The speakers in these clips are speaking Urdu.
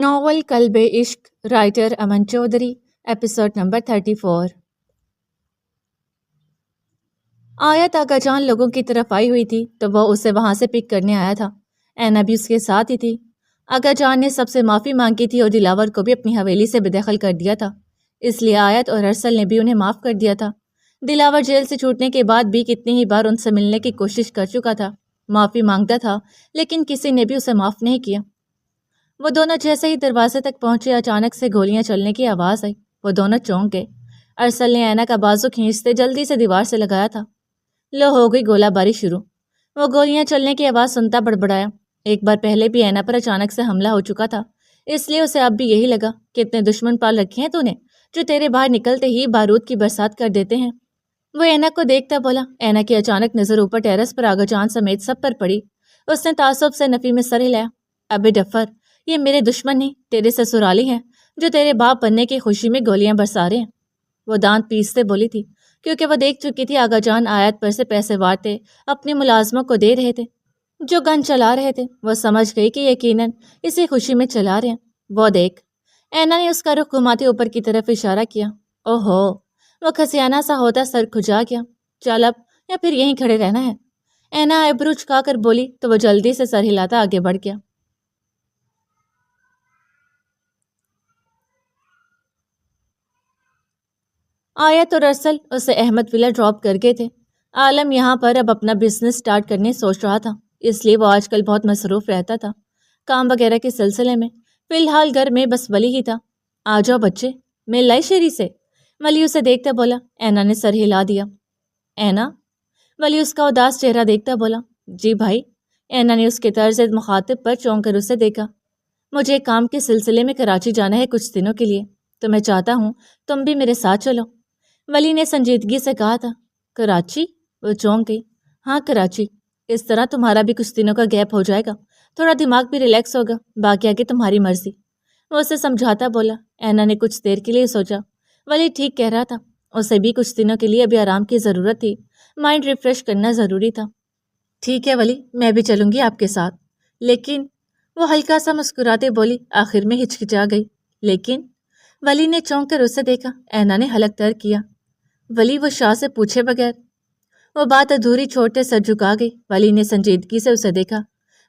ناول کلب عشق، رائٹر امن چودھری، ایپیسوڈ نمبر 34۔ آیت آقا جان لوگوں کی طرف آئی ہوئی تھی تو وہ اسے وہاں سے پک کرنے آیا تھا۔ اینا بھی اس کے ساتھ ہی تھی۔ آقا جان نے سب سے معافی مانگی تھی اور دلاور کو بھی اپنی حویلی سے بے دخل کر دیا تھا، اس لیے آیت اور ارسل نے بھی انہیں معاف کر دیا تھا۔ دلاور جیل سے چھوٹنے کے بعد بھی کتنی ہی بار ان سے ملنے کی کوشش کر چکا تھا، معافی مانگتا تھا، لیکن کسی نے بھی اسے معاف نہیں کیا۔ وہ دونوں جیسے ہی دروازے تک پہنچے اچانک سے گولیاں چلنے کی آواز آئی۔ وہ دونوں چونک گئے۔ ارسل نے اینا کا بازو کھینچتے جلدی سے دیوار سے لگایا تھا۔ لو ہو گئی گولہ باری شروع۔ وہ گولیاں چلنے کی آواز سنتا بڑبڑایا۔ ایک بار پہلے بھی اینا پر اچانک سے حملہ ہو چکا تھا، اس لیے اسے اب بھی یہی لگا کہ اتنے دشمن پال رکھے ہیں تو نے جو تیرے باہر نکلتے ہی بارود کی برسات کر دیتے ہیں۔ وہ اینا کو دیکھتا بولا۔ اینا کی اچانک نظر اوپر ٹیرس پر آغا جان سمیت سب پر پڑی۔ اس نے تعصب سے نفی میں سر ہلایا۔ ابے ڈفر، یہ میرے دشمن نہیں، تیرے سسرالی ہیں جو تیرے باپ بننے کی خوشی میں گولیاں برسا رہے ہیں۔ وہ دانت پیستے بولی تھی، کیونکہ وہ دیکھ چکی تھی آغا جان آیت پر سے پیسے وارتے اپنے ملازموں کو دے رہے تھے جو گن چلا رہے تھے۔ وہ سمجھ گئی کہ یقیناً اسی خوشی میں چلا رہے ہیں۔ وہ دیکھ، اینا نے اس کا رخ گھماتے اوپر کی طرف اشارہ کیا۔ اوہو، وہ کھسیانہ سا ہوتا سر کھجا گیا۔ چل اب، یا پھر یہیں کھڑے رہنا ہے؟ اینا ایبرو چکا کر بولی تو وہ جلدی سے سر ہلاتا آگے بڑھ گیا۔ آیت اور ارسل اسے احمد ولا ڈراپ کر گئے تھے۔ عالم یہاں پر اب اپنا بزنس سٹارٹ کرنے سوچ رہا تھا، اس لیے وہ آج کل بہت مصروف رہتا تھا کام وغیرہ کے سلسلے میں۔ فی الحال گھر میں بس ولی ہی تھا۔ آ جاؤ بچے، میں لائی شیری سے، ولی اسے دیکھتا بولا۔ اینا نے سر ہلا دیا۔ اینا؟ ولی اس کا اداس چہرہ دیکھتا بولا۔ جی بھائی۔ اینا نے اس کے طرز مخاطب پر چونک کر اسے دیکھا۔ مجھے کام کے سلسلے میں کراچی جانا ہے کچھ دنوں کے لیے، تو میں چاہتا ہوں تم بھی میرے ساتھ چلو۔ ولی نے سنجیدگی سے کہا تھا۔ کراچی؟ وہ چونک گئی۔ ہاں کراچی، اس طرح تمہارا بھی کچھ دنوں کا گیپ ہو جائے گا، تھوڑا دماغ بھی ریلیکس ہوگا، باقی آگے تمہاری مرضی۔ وہ اسے سمجھاتا بولا۔ اینا نے کچھ دیر کے لیے سوچا۔ ولی ٹھیک کہہ رہا تھا، اسے بھی کچھ دنوں کے لیے ابھی آرام کی ضرورت تھی، مائنڈ ریفریش کرنا ضروری تھا۔ ٹھیک ہے ولی، میں بھی چلوں گی آپ کے ساتھ، لیکن… وہ ہلکا سا مسکراتے بولی، آخر میں ہچکچا گئی۔ لیکن… ولی نے چونک کر اسے دیکھا۔ اینا نے حلق تر کیا۔ ولی وہ شاہ سے پوچھے بغیر… وہ بات ادھوری چھوڑتے سر جھکا گئی۔ ولی نے سنجیدگی سے اسے دیکھا۔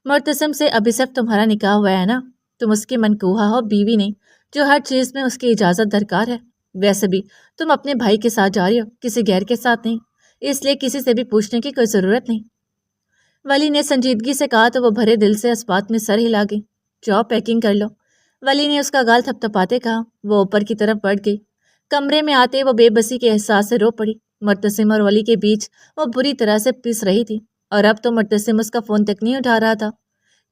مرتسم سے ابھی صرف تمہارا نکاح ہوا ہے نا، تم اس کی منکوحہ ہو، بیوی نہیں جو ہر چیز میں اس کی اجازت درکار ہے۔ ویسے بھی تم اپنے بھائی کے ساتھ جا رہی ہو، کسی غیر کے ساتھ نہیں، اس لیے کسی سے بھی پوچھنے کی کوئی ضرورت نہیں۔ ولی نے سنجیدگی سے کہا تو وہ بھرے دل سے اس بات میں سر ہلا گئی۔ جاؤ پیکنگ کر لو، ولی نے اس کا گال تھپ تھپاتے کہا۔ وہ اوپر کی طرف بڑھ گئی۔ کمرے میں آتے وہ بے بسی کے احساس سے رو پڑی۔ مرتسم اور ولی کے بیچ وہ بری طرح سے پس رہی تھی، اور اب تو مرتسم اس کا فون تک نہیں اٹھا رہا تھا۔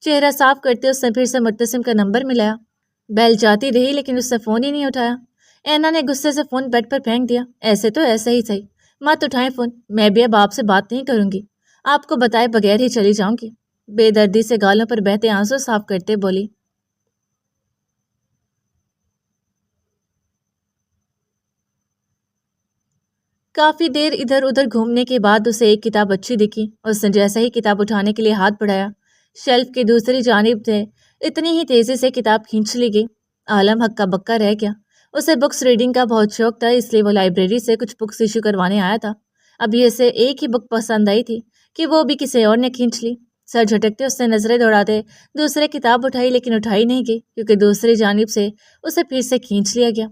چہرہ صاف کرتے اس نے پھر سے مرتسم کا نمبر ملایا۔ بیل جاتی رہی لیکن اس نے فون ہی نہیں اٹھایا۔ اینا نے غصے سے فون بیڈ پر پھینک دیا۔ ایسے تو ایسے ہی صحیح، مت اٹھائیں فون، میں بھی اب آپ سے بات نہیں کروں گی، آپ کو بتائے بغیر ہی چلی جاؤں گی۔ بے دردی سے گالوں پر بہتے آنسو صاف کرتے بولی۔ کافی دیر ادھر ادھر گھومنے کے بعد اسے ایک کتاب اچھی دکھی۔ اس نے جیسے ہی کتاب اٹھانے کے لیے ہاتھ بڑھایا، شیلف کی دوسری جانب سے اتنی ہی تیزی سے کتاب کھینچ لی گئی۔ عالم ہکا بکا رہ گیا۔ اسے بکس ریڈنگ کا بہت شوق تھا، اس لیے وہ لائبریری سے کچھ بکس ایشو کروانے آیا تھا۔ ابھی اسے ایک ہی بک پسند آئی تھی کہ وہ بھی کسی اور نے کھینچ لی۔ سر جھٹکتے اس نے نظریں دوڑاتے دوسرے کتاب اٹھائی، لیکن اٹھائی نہیں گئی کیونکہ دوسری جانب سے اسے پھر سے کھینچ لیا گیا۔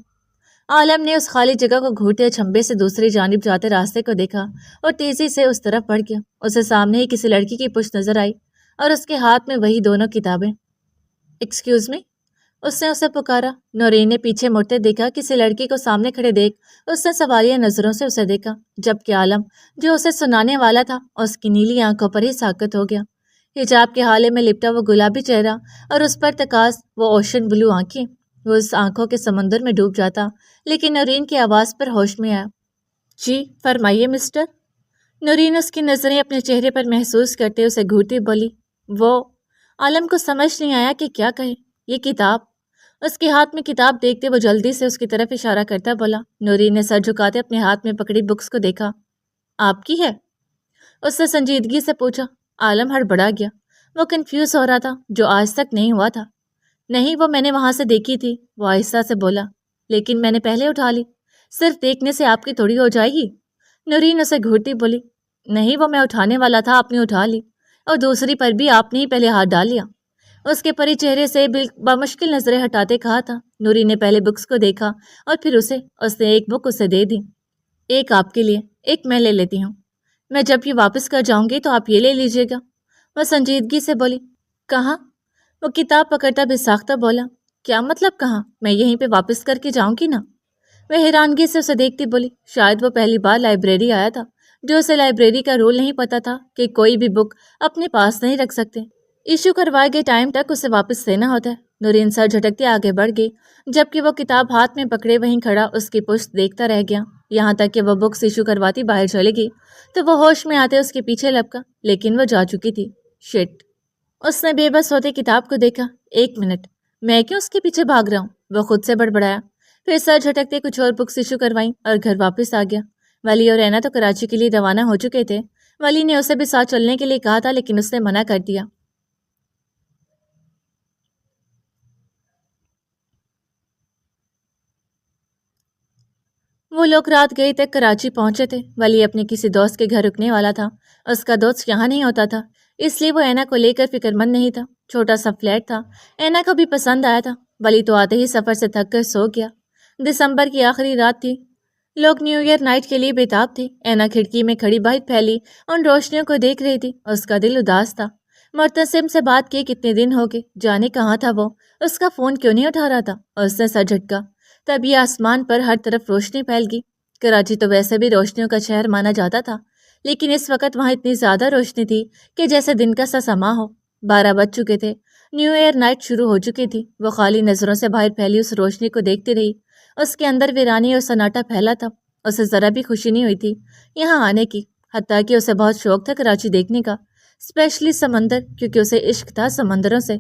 عالم نے اس خالی جگہ کو گھورتے چھمبے سے دوسری جانب جاتے راستے کو دیکھا اور تیزی سے اس طرف بڑھ گیا۔ اسے سامنے ہی کسی لڑکی کی پشت نظر آئی اور اس کے ہاتھ میں وہی دونوں کتابیں۔ ایکسکیوز می، اس نے اسے پکارا۔ نورین نے پیچھے مڑتے دیکھا۔ کسی لڑکی کو سامنے کھڑے دیکھ اس نے سوالیہ نظروں سے اسے دیکھا، جبکہ عالم جو اسے سنانے والا تھا اس کی نیلی آنکھوں پر ہی ساکت ہو گیا۔ حجاب کے حالے میں لپٹا وہ گلابی چہرہ اور اس پر تکاس وہ اوشن بلو آنکھیں، وہ اس آنکھوں کے سمندر میں ڈوب جاتا، لیکن نورین کی آواز پر ہوش میں آیا۔ جی فرمائیے مسٹر۔ نورین اس کی نظریں اپنے چہرے پر محسوس کرتے اسے گھورتی بولی۔ وہ… عالم کو سمجھ نہیں آیا کہ کیا کہے۔ یہ کتاب… اس کے ہاتھ میں کتاب دیکھتے وہ جلدی سے اس کی طرف اشارہ کرتا بولا۔ نورین نے سر جھکاتے اپنے ہاتھ میں پکڑی بکس کو دیکھا۔ آپ کی ہے؟ اس نے سنجیدگی سے پوچھا۔ عالم ہڑبڑا گیا۔ وہ کنفیوز ہو رہا تھا، جو آج تک نہیں ہوا تھا۔ نہیں، وہ میں نے وہاں سے دیکھی تھی، وہ آہستہ سے بولا۔ لیکن میں نے پہلے اٹھا لی۔ صرف دیکھنے سے آپ کی تھوڑی ہو جائے گی۔ نورین اسے گھورتی بولی۔ نہیں، وہ میں اٹھانے والا تھا، آپ نے اٹھا لی، اور دوسری پر بھی آپ نے ہی پہلے ہاتھ ڈال لیا۔ اس کے پری چہرے سے بمشکل نظریں ہٹاتے کہا تھا۔ نورین نے پہلے بکس کو دیکھا اور پھر اس نے ایک بک اسے دے دی۔ ایک آپ کے لیے، ایک میں لے لیتی ہوں۔ میں جب یہ واپس کر جاؤں گی تو آپ یہ لے لیجیے گا، وہ سنجیدگی سے بولی۔ کہاں؟ وہ کتاب پکڑتا بے ساختہ بولا۔ کیا مطلب کہاں؟ میں یہیں پہ واپس کر کے جاؤں گی نا؟ وہ حیرانگی سے اسے دیکھتی بولی۔ شاید وہ پہلی بار لائبریری آیا تھا، جو اسے لائبریری کا رول نہیں پتا تھا کہ کوئی بھی بک اپنے پاس نہیں رکھ سکتے، ایشو کروائے گئے ٹائم تک اسے واپس دینا ہوتا ہے۔ نورین سر جھٹکتے آگے بڑھ گئی، جبکہ وہ کتاب ہاتھ میں پکڑے وہیں کھڑا اس کی پشت دیکھتا رہ گیا، یہاں تک کہ وہ بکس ایشو کرواتی باہر چلے گئی تو وہ ہوش میں آتے اس کے پیچھے لپکا، لیکن وہ جا چکی تھی۔ شٹ! اس نے بے بس ہوتے کتاب کو دیکھا۔ ایک منٹ، میں کیوں اس کے پیچھے بھاگ رہا ہوں؟ وہ خود سے بڑبڑایا، پھر سر جھٹکتے کچھ اور بکس ایشو کروائیں اور گھر واپس آ گیا۔ ولی اور اینا تو کراچی کے لیے روانہ ہو چکے تھے۔ ولی نے اسے بھی ساتھ چلنے کے لیے کہا تھا، لیکن اس نے منع کر دیا۔ وہ لوگ رات گئی تک کراچی پہنچے تھے۔ ولی اپنے کسی دوست کے گھر رکنے والا تھا، اس کا دوست یہاں نہیں ہوتا تھا، اس لیے وہ اینا کو لے کر فکر مند نہیں تھا۔ چھوٹا سا فلیٹ تھا، اینا کو بھی پسند آیا تھا۔ ولی تو آتے ہی سفر سے تھک کر سو گیا۔ دسمبر کی آخری رات تھی، لوگ نیو ایئر نائٹ کے لیے بےتاب تھے۔ اینا کھڑکی میں کھڑی باہر پھیلی ان روشنیوں کو دیکھ رہی تھی، اس کا دل اداس تھا۔ مرتسم سے بات کیے کتنے دن ہو گئے، جانے کہاں تھا وہ، اس کا فون کیوں نہیں اٹھا رہا تھا، اور اس نے سر جھٹکا۔ تب یہ آسمان پر ہر طرف روشنی پھیل گئی۔ کراچی تو ویسے بھی روشنیوں کا شہر مانا جاتا تھا، لیکن اس وقت وہاں اتنی زیادہ روشنی تھی کہ جیسے دن کا سا سما ہو۔ 12 بج چکے تھے، نیو ایئر نائٹ شروع ہو چکی تھی۔ وہ خالی نظروں سے باہر پھیلی اس روشنی کو دیکھتی رہی، اس کے اندر ویرانی اور سناٹا پھیلا تھا۔ اسے ذرا بھی خوشی نہیں ہوئی تھی یہاں آنے کی، حتیٰ کہ اسے بہت شوق تھا کراچی دیکھنے کا، اسپیشلی سمندر، کیونکہ اسے عشق تھا سمندروں سے۔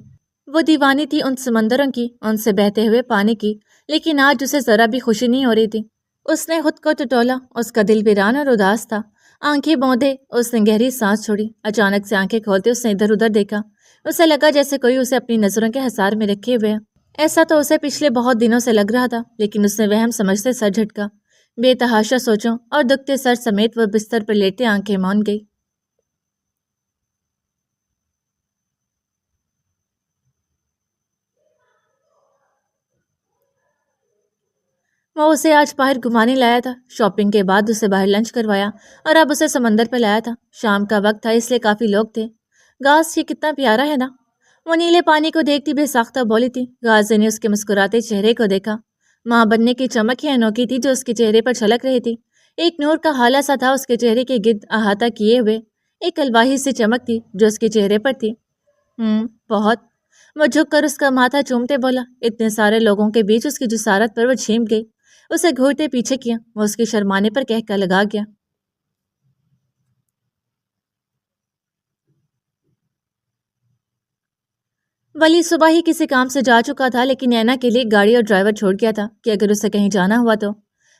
وہ دیوانی تھی ان سمندروں کی، ان سے بہتے ہوئے پانی کی، لیکن آج اسے ذرا بھی خوشی نہیں ہو رہی تھی۔ اس نے خود کو ٹٹولا، اس کا دل ویران اور اداس تھا۔ آنکھیں بوندے اس نے گہری سانس چھوڑی۔ اچانک سے آنکھیں کھولتے اس نے ادھر ادھر دیکھا، اسے لگا جیسے کوئی اسے اپنی نظروں کے حصار میں رکھے ہوئے ہے۔ ایسا تو اسے پچھلے بہت دنوں سے لگ رہا تھا، لیکن اس نے وہم سمجھتے سر جھٹکا۔ بے تحاشا سوچوں اور دکھتے سر سمیت وہ بستر پر لیٹے آنکھیں موند گئی۔ وہ اسے آج باہر گھمانے لایا تھا، شاپنگ کے بعد اسے باہر لنچ کروایا، اور اب اسے سمندر پہ لایا تھا۔ شام کا وقت تھا، اس لیے کافی لوگ تھے۔ غاز، یہ کتنا پیارا ہے نا؟ وہ نیلے پانی کو دیکھتی بے ساختہ بولی تھی۔ غازی نے اس کے مسکراتے چہرے کو دیکھا، ماں بننے کی چمک ہی انوکھی تھی جو اس کے چہرے پر چھلک رہی تھی۔ ایک نور کا حالہ سا تھا اس کے چہرے کے گرد احاطہ کیے ہوئے، ایک الواحی سی چمک تھی جو اس کے چہرے پر تھی۔ بہت۔ وہ جھک کر اس کا ماتھا چومتے بولا۔ اتنے سارے لوگوں کے بیچ اس کی جسارت پر وہ چھینک گئی، اسے گھورتے پیچھے کیا۔ وہ اس کے شرمانے پر کہہ کر لگا گیا۔ ولی صبح ہی کسی کام سے جا چکا تھا، لیکن نینا کے لیے گاڑی اور ڈرائیور چھوڑ گیا تھا کہ اگر اسے کہیں جانا ہوا تو۔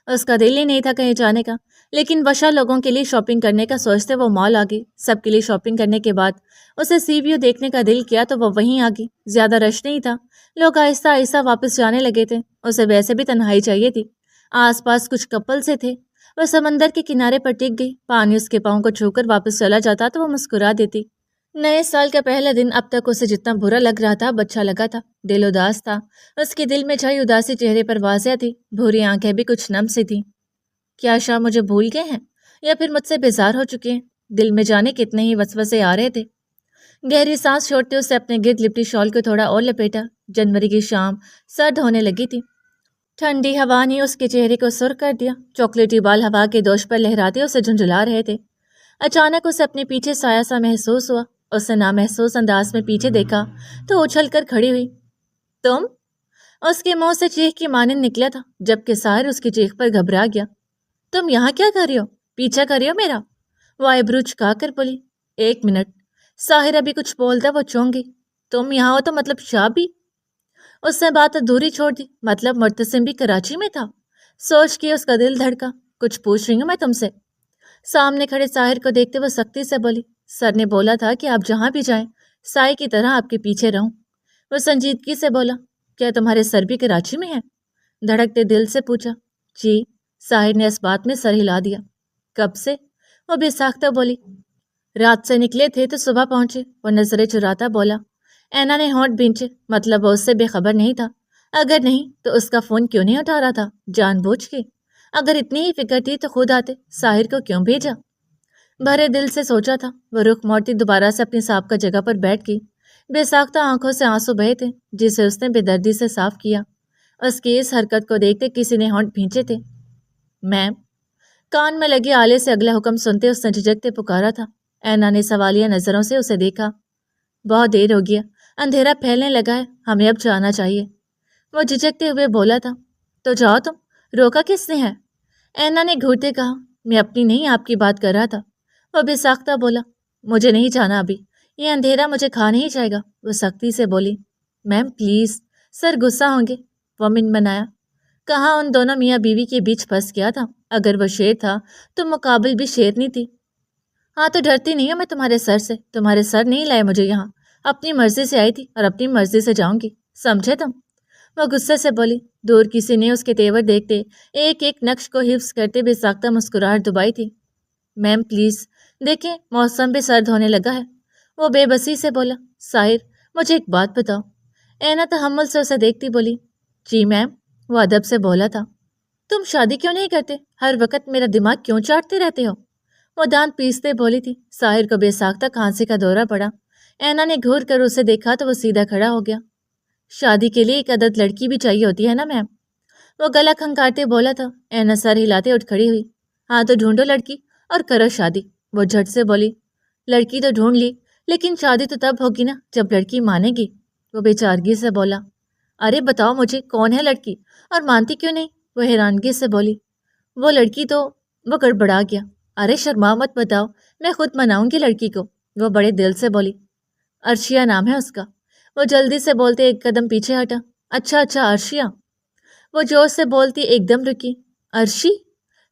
اس کا دل ہی نہیں تھا کہیں جانے کا، لیکن وشا لوگوں کے لیے شاپنگ کرنے کا سوچتے وہ مال آ گئی۔ سب کے لیے شاپنگ کرنے کے بعد اسے سی ویو دیکھنے کا دل کیا تو وہ وہیں آ گئی۔ زیادہ رش نہیں تھا، لوگ آہستہ آہستہ واپس جانے لگے تھے۔ اسے ویسے بھی تنہائی چاہیے تھی، آس پاس کچھ کپل سے تھے۔ وہ سمندر کے کنارے پر ٹک گئی، پانی اس کے پاؤں کو چھو کر واپس چلا جاتا تو وہ مسکرا دیتی۔ نئے سال کا پہلا دن اب تک اسے جتنا برا لگ رہا تھا اب اچھا لگا تھا۔ دل اداس تھا، اس کے دل میں چھائی اداسی چہرے پر واضح تھی، بھوری آنکھیں بھی کچھ نم سی تھیں۔ کیا شاہ مجھے بھول گئے ہیں یا پھر مجھ سے بیزار ہو چکے ہیں؟ دل میں جانے کتنے ہی وسوسے آ رہے تھے۔ گہری سانس چھوڑتے اسے اپنے گرد لپٹی شال کو تھوڑا اور لپیٹا۔ جنوری کی شام سرد ہونے لگی تھی، ٹھنڈی ہوا نے اس کے چہرے کو سرخ کر دیا۔ چاکلیٹی بال ہوا کے دوش پر لہراتے اسے جھنجھلا رہے تھے۔ اچانک اسے اپنے پیچھے سایہ سا محسوس ہوا۔ اس نے نامحسوس انداز میں پیچھے دیکھا تو اچھل کر کھڑی ہوئی۔ تم؟ اس کے منہ سے چیخ کی مانند نکلا تھا، جبکہ ساحر اس کی چیخ پر گھبرا گیا۔ تم یہاں کیا کر رہی ہو؟ پیچھا کر رہی ہو میرا؟ وہ آئیبرو جھکا کر بولی۔ ایک منٹ۔ ساحر ابھی کچھ بولتا وہ چونک گئی۔ تم یہاں ہو تو مطلب شاہ بھی؟ اس نے بات ادھوری چھوڑ دی۔ مطلب مرتسم بھی کراچی میں تھا؟ سوچ کے اس کا دل دھڑکا۔ کچھ پوچھ رہی ہوں میں تم سے؟ سامنے کھڑے ساحر کو دیکھتے وہ سختی سے بولی۔ سر نے بولا تھا کہ آپ جہاں بھی جائیں سائے کی طرح آپ کے پیچھے رہوں۔ وہ سنجیدگی سے بولا، کیا تمہارے سر بھی کراچی میں ہے؟ دھڑکتے دل سے پوچھا۔ جی، ساحر نے اس بات میں سر ہلا دیا۔ کب سے؟ وہ بے ساختہ بولی۔ رات سے نکلے تھے تو صبح پہنچے، وہ نظریں چراتا بولا۔ اینا نے ہونٹ بھینچے، مطلب وہ اس سے بے خبر نہیں تھا۔ اگر نہیں تو اس کا فون کیوں نہیں اٹھا رہا تھا جان بوجھ کے؟ اگر اتنی ہی فکر تھی تو خود آتے، ساحر کو کیوں بھیجا؟ بھرے دل سے سوچا تھا۔ وہ رخ موڑتی دوبارہ سے اپنی سابقہ جگہ پر بیٹھ گئی۔ بے ساختہ آنکھوں سے آنسو بہے تھے جسے اس نے بے دردی سے صاف کیا۔ اس کی اس حرکت کو دیکھتے کسی نے ہونٹ بھینچے تھے۔ میم، کان میں لگے آلے سے اگلا حکم سنتے اس نے جھجکتے پکارا تھا۔ اینا نے سوالیہ نظروں سے اسے دیکھا۔ بہت دیر ہو گیا، اندھیرا پھیلنے لگا ہے، ہمیں اب جانا چاہیے۔ وہ جھجکتے ہوئے بولا تھا۔ تو جاؤ تم، روکا کس نے ہے؟ اینا نے گھورتے کہا۔ میں اپنی نہیں آپ کی بات کر رہا تھا۔ وہ بے ساختہ بولا۔ مجھے نہیں جانا ابھی، یہ اندھیرا مجھے کھا نہیں جائے گا۔ وہ سختی سے بولی۔ میم پلیز، سر غصہ ہوں گے، وہ منمنایا۔ کہاں ان دونوں میاں بیوی کے بیچ پھنس گیا تھا۔ اگر وہ شیر تھا تو مقابل بھی شیرنی تھی۔ ہاں تو ڈرتی نہیں ہوں میں تمہارے سر سے، تمہارے سر نہیں لائے مجھے یہاں، اپنی مرضی سے آئی تھی اور اپنی مرضی سے جاؤں گی، سمجھے تم؟ وہ غصے سے بولی۔ دور کسی نے اس کے تیور دیکھتے ایک ایک نقش کو حفظ کرتے بے ساختہ مسکراہٹ دبائی تھی۔ میم پلیز دیکھیں، موسم بھی سرد ہونے لگا ہے، وہ بے بسی سے بولا۔ ساحر، مجھے ایک بات بتاؤ۔ اینا تحمل سے اسے دیکھتی بولی۔ جی میم، وہ ادب سے بولا تھا۔ تم شادی کیوں نہیں کرتے؟ ہر وقت میرا دماغ کیوں چاٹتے رہتے ہو؟ وہ دانت پیستے بولی تھی۔ ساحر کو بے ساختہ کھانسی کا دورہ پڑا۔ اینا نے گھور کر اسے دیکھا تو وہ سیدھا کھڑا ہو گیا۔ شادی کے لیے ایک عدد لڑکی بھی چاہیے ہوتی ہے نا میم، وہ گلا کھنکارتے بولا تھا۔ اینا سر ہلاتے اٹھ کھڑی ہوئی۔ ہاں تو ڈھونڈو لڑکی اور کرو شادی، وہ جھٹ سے بولی۔ لڑکی تو ڈھونڈ لی، لیکن شادی تو تب ہوگی نا جب لڑکی مانے گی، وہ بے چارگی سے بولا۔ ارے بتاؤ مجھے کون ہے لڑکی، اور مانتی کیوں نہیں؟ وہ حیرانگی سے بولی۔ وہ لڑکی تو، وہ گڑبڑا گیا۔ ارے شرما مت، بتاؤ، میں خود مناؤں گی لڑکی کو، وہ بڑے دل سے بولی۔ عرشیہ نام ہے اس کا، وہ جلدی سے بولتے ایک قدم پیچھے ہٹا۔ اچھا اچھا، عرشیہ، وہ جوش سے بولتی ایک دم رکی۔ عرشی؟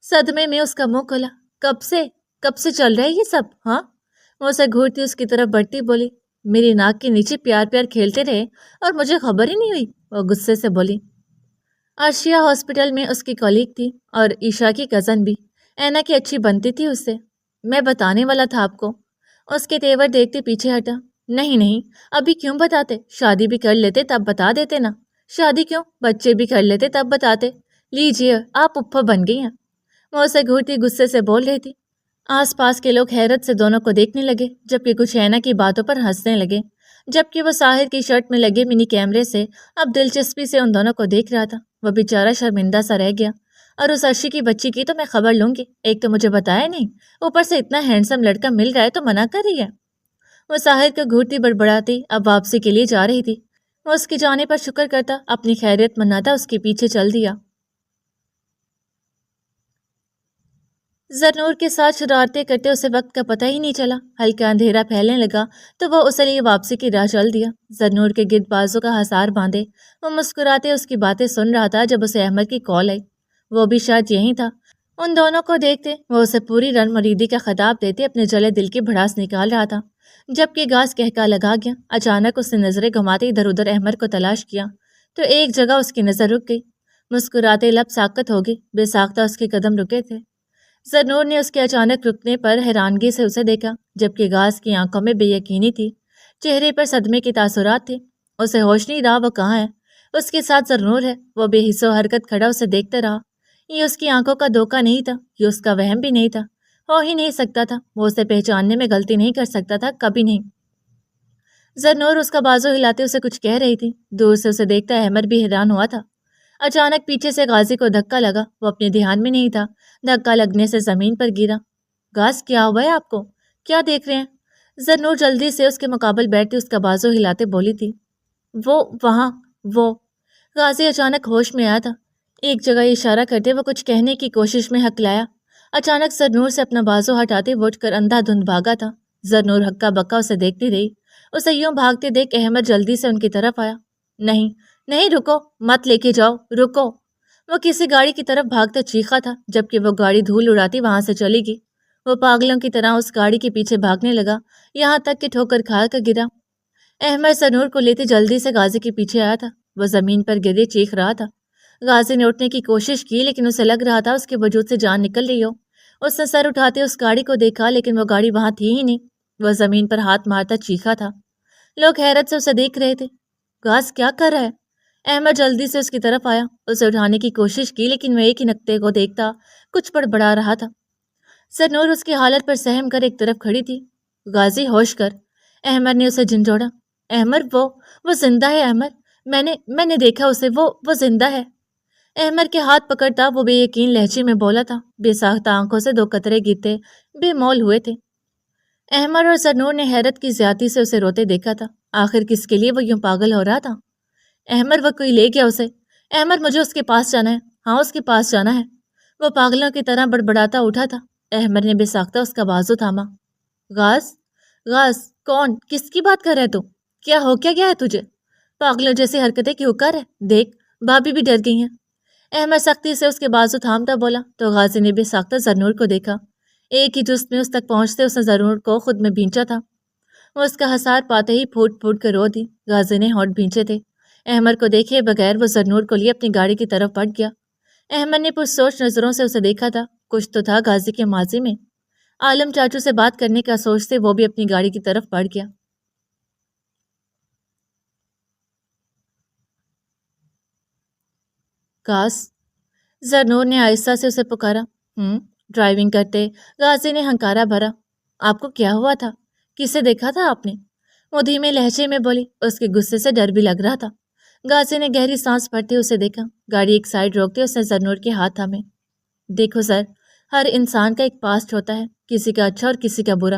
صدمے میں اس کا منہ کھلا۔ کب سے چل رہا ہے یہ سب؟ ہاں؟ وہ اسے گھورتی اس کی طرف بڑھتی بولی۔ میری ناک کے نیچے پیار پیار کھیلتے رہے اور مجھے خبر ہی نہیں ہوئی، وہ غصے سے بولی۔ عرشیہ ہاسپٹل میں اس کی کولیگ تھی اور عشاء کی کزن بھی، اینا کی اچھی بنتی تھی اس سے، میں بتانے والا تھا آپ کو۔ اس کے تیور دیکھتے پیچھے ہٹا۔ نہیں، ابھی کیوں بتاتے؟ شادی بھی کر لیتے تب بتا دیتے نا۔ شادی کیوں، بچے بھی کر لیتے تب بتاتے۔ لیجیے، آپ پپھا بن گئی ہیں، وہ اسے گھورتی غصے سے بول رہی تھی۔ آس پاس کے لوگ حیرت سے دونوں کو دیکھنے لگے، جبکہ کچھ اینا کی باتوں پر ہنسنے لگے، جبکہ وہ ساحر کی شرٹ میں لگے منی کیمرے سے اب دلچسپی سے ان دونوں کو دیکھ رہا تھا۔ وہ بیچارہ شرمندہ سا رہ گیا۔ اور اس عرشی کی بچی کی تو میں خبر لوں گی، ایک تو مجھے بتایا نہیں، اوپر سے اتنا ہینڈسم لڑکا مل رہا ہے تو منع کر رہی ہے۔ وہ ساحر کو گھورتی بڑبڑاتی اب واپسی کے لیے جا رہی تھی۔ وہ اس کی جانے پر شکر کرتا، اپنی خیریت مناتا اس کے پیچھے چل دیا۔ زرنور کے ساتھ شرارتیں کرتے اسے وقت کا پتہ ہی نہیں چلا۔ ہلکا اندھیرا پھیلنے لگا تو وہ اسے لیے واپسی کی راہ چل دیا۔ زرنور کے گرد بازو کا حصار باندھے وہ مسکراتے اس کی باتیں سن رہا تھا جب اسے احمد کی کال آئی۔ وہ بھی شاید یہیں تھا۔ ان دونوں کو دیکھتے وہ اسے پوری رن مریدی کا خطاب دیتے اپنے جلے دل کی بھڑاس نکال رہا تھا، جبکہ گاس کہکا لگا گیا۔ اچانک اس نے نظریں گھماتے ادھر ادھر احمد کو تلاش کیا تو ایک جگہ اس کی نظر رک گئی۔ مسکراتے لب ساکت ہو گئی، بے ساختہ اس کے قدم رکے تھے۔ زرنور نے اس کے اچانک رکنے پر حیرانگی سے اسے دیکھا، جبکہ گاس کی آنکھوں میں بے یقینی تھی، چہرے پر صدمے کے تاثرات تھے۔ اسے ہوش نہیں رہا وہ کہاں ہے، اس کے ساتھ زرنور ہے۔ وہ بے حس و حرکت کھڑا اسے دیکھتا رہا۔ یہ اس کی آنکھوں کا دھوکہ نہیں تھا، یہ اس کا وہم بھی نہیں تھا، ہو ہی نہیں سکتا تھا۔ وہ اسے پہچاننے میں غلطی نہیں کر سکتا تھا، کبھی نہیں۔ زرنور اس کا بازو ہلاتے اسے کچھ کہہ رہی تھی۔ دور سے اسے دیکھتا احمد بھی حیران ہوا تھا۔ اچانک پیچھے سے غازی کو دھکا لگا، وہ اپنے دھیان میں نہیں تھا۔ دھکا لگنے سے زمین پر گرا۔ غاز، کیا ہوا ہے آپ کو؟ کیا دیکھ رہے ہیں؟ زرنور جلدی سے اس کے مقابل بیٹھتی اس کا بازو ہلاتے بولی تھی۔ وہ غازی اچانک ہوش میں آیا تھا۔ ایک جگہ اشارہ کرتے وہ کچھ کہنے کی کوشش میں ہکلایا۔ اچانک زرنور سے اپنا بازو ہٹاتے وہ اٹھ کر اندھا دھند بھاگا تھا۔ زرنور ہکا بکا اسے دیکھتی رہی۔ اسے یوں بھاگتے دیکھ احمد جلدی سے ان کی طرف آیا۔ نہیں، رکو، مت لے کے جاؤ، رکو۔ وہ کسی گاڑی کی طرف بھاگتا چیخا تھا، جبکہ وہ گاڑی دھول اڑاتی وہاں سے چلی گئی۔ وہ پاگلوں کی طرح اس گاڑی کے پیچھے بھاگنے لگا، یہاں تک کہ ٹھوکر کھا کر گرا۔ احمد سنور کو لیتے جلدی سے غازی کے پیچھے آیا تھا۔ وہ زمین پر گرے چیخ رہا تھا۔ غازی نے اٹھنے کی کوشش کی لیکن اسے لگ رہا تھا اس کے وجود سے جان نکل رہی ہو۔ اس نے سر اٹھاتے اس گاڑی کو دیکھا لیکن وہ گاڑی وہاں تھی ہی نہیں۔ وہ زمین پر ہاتھ مارتا چیخا تھا۔ لوگ حیرت سے اسے دیکھ رہے تھے۔ غاز کیا کر رہا ہے؟ احمد جلدی سے اس کی طرف آیا۔ اسے اٹھانے کی کوشش کی لیکن وہ ایک ہی نقطے کو دیکھتا کچھ بڑبڑا رہا تھا۔ سنور اس کی حالت پر سہم کر ایک طرف کھڑی تھی۔ غازی ہوش کر۔ احمد نے اسے جھنجھوڑا۔ احمد وہ زندہ ہے احمد، میں نے دیکھا اسے، وہ زندہ ہے۔ احمد کے ہاتھ پکڑتا وہ بے یقین لہجے میں بولا تھا۔ بے ساختہ آنکھوں سے 2 قطرے گرتے بے مول ہوئے تھے۔ احمد اور سنور نے حیرت کی زیادتی سے اسے روتے دیکھا تھا۔ آخر کس کے لیے وہ یوں پاگل ہو رہا تھا؟ احمد وہ کوئی لے گیا اسے۔ احمد مجھے اس کے پاس جانا ہے، ہاں اس کے پاس جانا ہے۔ وہ پاگلوں کی طرح بڑبڑاتا اٹھا تھا۔ احمد نے بے ساختہ اس کا بازو تھاما۔ غاز کون؟ کس کی بات کر رہے تو؟ کیا ہو کیا گیا ہے تجھے؟ پاگلوں جیسی حرکتیں کیوں کر ہے؟ دیکھ بھابھی بھی ڈر گئی ہیں۔ احمد سختی سے اس کے بازو تھامتا بولا تو غازی نے بے ساختہ زنور کو دیکھا۔ ایک ہی جست میں اس تک پہنچتے اس نے زنور کو خود میں بھینچا تھا۔ وہ اس کا حسار پاتے ہی پھوٹ پھوٹ کر رو دی۔ غازی نے ہونٹ بھینچے تھے۔ احمد کو دیکھے بغیر وہ زنور کو لیے اپنی گاڑی کی طرف بڑھ گیا۔ احمد نے پرسوچ نظروں سے اسے دیکھا تھا۔ کچھ تو تھا غازی کے ماضی میں۔ عالم چاچو سے بات کرنے کا سوچتے وہ بھی اپنی گاڑی کی طرف بڑھ گیا۔ غاز، زنور نے آہستہ سے اسے پکارا۔ ڈرائیونگ کرتے غازی نے ہنکارا بھرا۔ آپ کو کیا ہوا تھا؟ کسے دیکھا تھا آپ نے؟ وہ دھیمے لہجے میں بولی۔ اس کے غصے سے ڈر بھی لگ رہا تھا۔ غازی نے گہری سانس بھرتے اسے دیکھا۔ گاڑی ایک سائڈ روکتے اس نے زنور کے ہاتھ تھامے۔ دیکھو سر، ہر انسان کا ایک پاسٹ ہوتا ہے، کسی کا اچھا اور کسی کا برا۔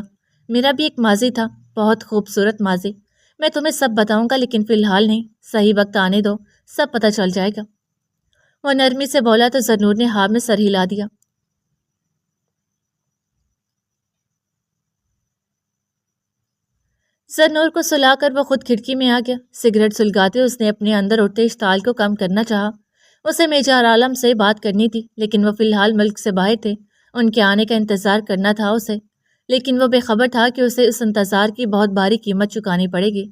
میرا بھی ایک ماضی تھا، بہت خوبصورت ماضی۔ میں تمہیں سب بتاؤں گا لیکن فی الحال نہیں، صحیح وقت آنے دو، سب پتہ چل جائے گا۔ وہ نرمی سے بولا تو زنور نے ہاں میں سر ہلا دیا۔ زنور کو سلا کر وہ خود کھڑکی میں آ گیا۔ سگریٹ سلگاتے اس نے اپنے اندر اٹھتے اشتعال کو کم کرنا چاہا۔ اسے میجر عالم سے بات کرنی تھی لیکن وہ فی الحال ملک سے باہر تھے۔ ان کے آنے کا انتظار کرنا تھا اسے، لیکن وہ بے خبر تھا کہ اسے اس انتظار کی بہت بھاری قیمت چکانی پڑے گی۔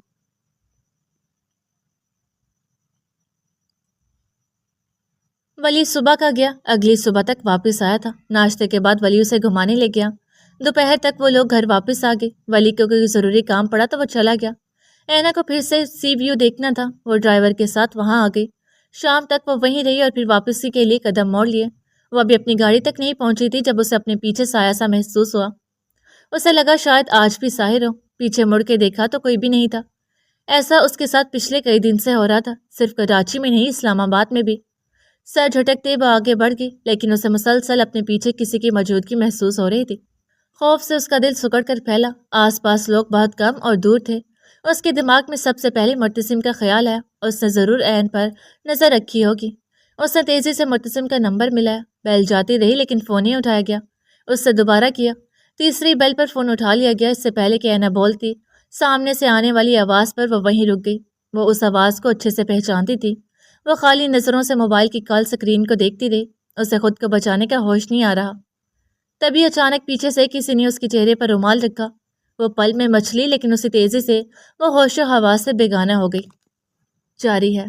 ولی صبح کا گیا، اگلی صبح تک واپس آیا تھا۔ ناشتے کے بعد ولی اسے گھمانے لے گیا۔ دوپہر تک وہ لوگ گھر واپس آ گئے۔ ولی کو کوئی ضروری کام پڑا تو وہ چلا گیا۔ اینا کو پھر سے سی ویو دیکھنا تھا۔ وہ ڈرائیور کے ساتھ وہاں آ گئی۔ شام تک وہ وہیں رہی اور پھر واپسی کے لیے قدم موڑ لیے۔ وہ ابھی اپنی گاڑی تک نہیں پہنچی تھی جب اسے اپنے پیچھے سایہ سا محسوس ہوا۔ اسے لگا شاید آج بھی ساحر ہو۔ پیچھے مڑ کے دیکھا تو کوئی بھی نہیں تھا۔ ایسا اس کے ساتھ پچھلے کئی دن سے ہو رہا تھا، صرف کراچی میں نہیں، اسلام آباد میں بھی۔ سر جھٹکتے وہ آگے بڑھ گئی لیکن اسے مسلسل اپنے پیچھے کسی کی موجودگی محسوس ہو رہی تھی۔ خوف سے اس کا دل سکڑ کر پھیلا۔ آس پاس لوگ بہت کم اور دور تھے۔ اس کے دماغ میں سب سے پہلے مرتسم کا خیال آیا۔ اس نے ضرور عین پر نظر رکھی ہوگی۔ اس نے تیزی سے مرتسم کا نمبر ملایا۔ بیل جاتی رہی لیکن فون نہیں اٹھایا گیا۔ اس سے دوبارہ کیا۔ تیسری بیل پر فون اٹھا لیا گیا۔ اس سے پہلے کہ اینا بولتی، سامنے سے آنے والی آواز پر وہ وہیں رک گئی۔ وہ اس آواز کو اچھے سے پہچانتی تھی۔ وہ خالی نظروں سے موبائل کی کال سکرین کو دیکھتی رہی۔ اسے خود کو بچانے کا ہوش نہیں آ رہا۔ تبھی اچانک پیچھے سے کسی نے اس کے چہرے پر رومال رکھا۔ وہ پل میں مچلی لیکن اسی تیزی سے وہ ہوش و حواس سے بیگانہ ہو گئی۔ جاری ہے۔